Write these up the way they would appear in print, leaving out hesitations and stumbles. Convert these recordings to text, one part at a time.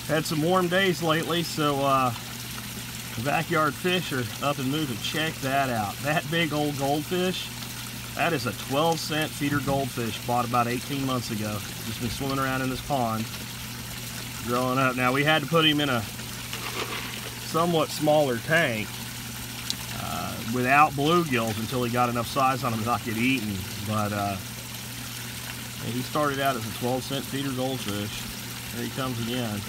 Had some warm days lately, so the backyard fish are up and moving. Check that out. That big old goldfish, that is a 12-cent feeder goldfish bought about 18 months ago. Just been swimming around in this pond, growing up. Now we had to put him in a somewhat smaller tank without bluegills until he got enough size on him to not get eaten. But he started out as a 12-cent feeder goldfish. There he comes again.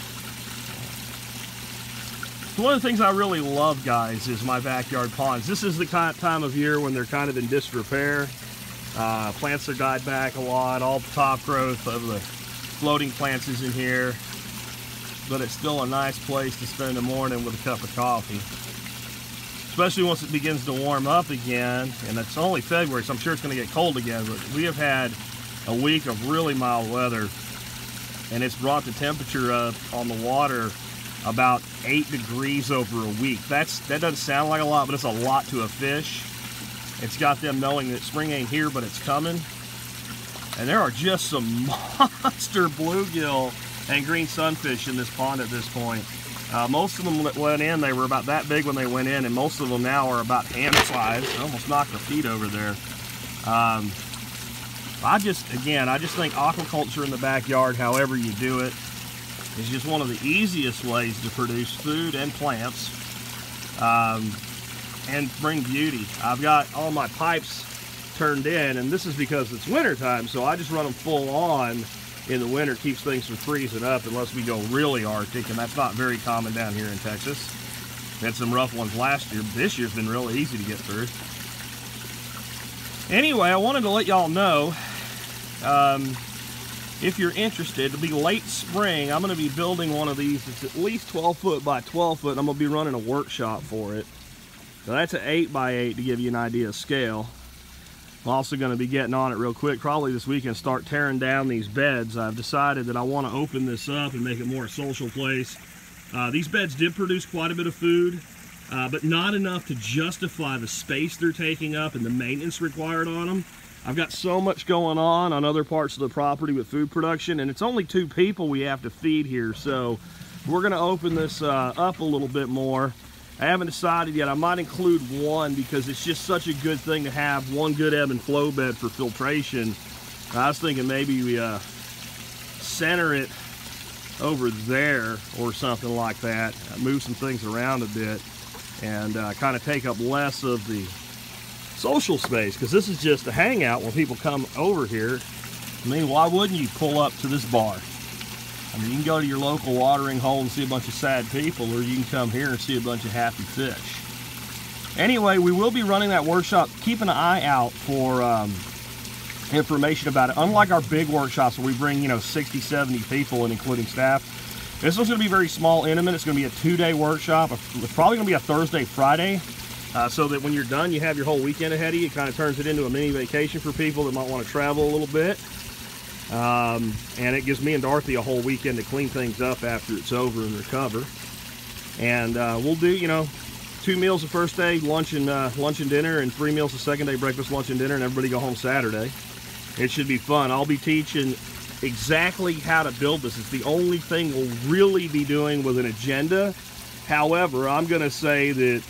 So one of the things I really love, guys, is my backyard ponds. This is the kind of time of year when they're kind of in disrepair. Plants are died back a lot. All the top growth of the floating plants is in here. But it's still a nice place to spend the morning with a cup of coffee. Especially once it begins to warm up again. And it's only February, so I'm sure it's going to get cold again. But we have had a week of really mild weather. And it's brought the temperature up on the water about 8 degrees over a week. That doesn't sound like a lot, but it's a lot to a fish. It's got them knowing that spring ain't here, but it's coming. And there are just some monster bluegill and green sunfish in this pond at this point. Most of them that went in, they were about that big when they went in, and most of them now are about hand size. I almost knocked their feet over there. I just think aquaculture in the backyard, however you do it, is just one of the easiest ways to produce food and plants and bring beauty. I've got all my pipes turned in, and this is because it's winter time, so I just run them full on in the winter. Keeps things from freezing up unless we go really Arctic, and that's not very common down here in Texas. We had some rough ones last year, but this year's been really easy to get through. Anyway, I wanted to let y'all know, if you're interested, it'll be late spring. I'm going to be building one of these. It's at least 12 foot by 12 foot, and I'm going to be running a workshop for it. So that's an 8 by 8 to give you an idea of scale. I'm also going to be getting on it real quick, probably this weekend, start tearing down these beds. I've decided that I want to open this up and make it more a social place. These beds did produce quite a bit of food, but not enough to justify the space they're taking up and the maintenance required on them. I've got so much going on other parts of the property with food production, and it's only 2 people we have to feed here, so we're going to open this up a little bit more. I haven't decided yet. I might include one because it's just such a good thing to have one good ebb and flow bed for filtration. I was thinking maybe we center it over there or something like that, move some things around a bit, and kind of take up less of the social space, because this is just a hangout when people come over here. I mean, why wouldn't you pull up to this bar? I mean, you can go to your local watering hole and see a bunch of sad people, or you can come here and see a bunch of happy fish. Anyway, we will be running that workshop. Keep an eye out for information about it. Unlike our big workshops where we bring, 60, 70 people in, including staff, this one's going to be very small, intimate. It's going to be a 2-day workshop. It's probably going to be a Thursday, Friday. So that when you're done, you have your whole weekend ahead of you. It kind of turns it into a mini vacation for people that might want to travel a little bit. And it gives me and Dorothy a whole weekend to clean things up after it's over and recover. And we'll do, 2 meals the first day, lunch and dinner, and 3 meals the second day, breakfast, lunch, and dinner, and everybody go home Saturday. It should be fun. I'll be teaching exactly how to build this. It's the only thing we'll really be doing with an agenda. However, I'm going to say that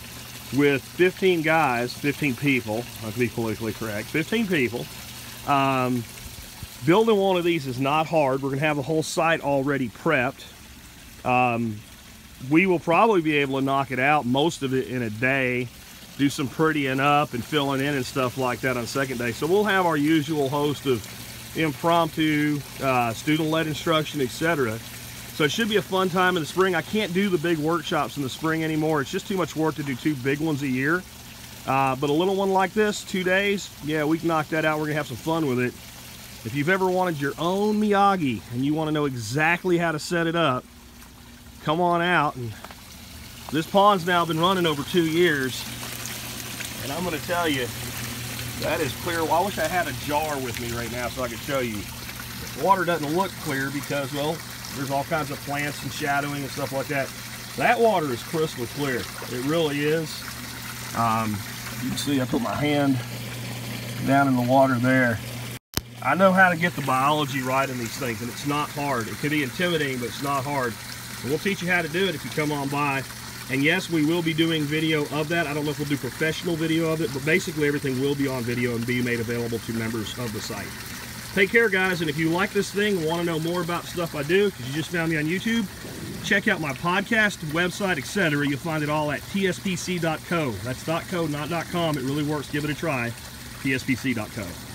with 15 guys, 15 people, I can be politically correct, 15 people, building one of these is not hard. We're going to have the whole site already prepped. We will probably be able to knock it out, most of it in a day, do some prettying up and filling in and stuff like that on the second day. So we'll have our usual host of impromptu, student-led instruction, etc. So it should be a fun time in the spring. I can't do the big workshops in the spring anymore. It's just too much work to do 2 big ones a year. But a little one like this, 2 days, yeah, we can knock that out. We're going to have some fun with it. If you've ever wanted your own Miyagi and you want to know exactly how to set it up, come on out. And this pond's now been running over 2 years. And I'm going to tell you, that is clear. Well, I wish I had a jar with me right now so I could show you. The water doesn't look clear because, well, there's all kinds of plants and shadowing and stuff like that. That water is crystal clear. It really is. You can see I put my hand down in the water there. I know how to get the biology right in these things, and it's not hard. It can be intimidating, but it's not hard. And we'll teach you how to do it if you come on by. And yes, we will be doing video of that. I don't know if we'll do professional video of it, but basically everything will be on video and be made available to members of the site. Take care, guys, and if you like this thing and want to know more about stuff I do, because you just found me on YouTube, check out my podcast, website, etc. You'll find it all at tspc.co. That's .co, not .com. It really works. Give it a try. tspc.co.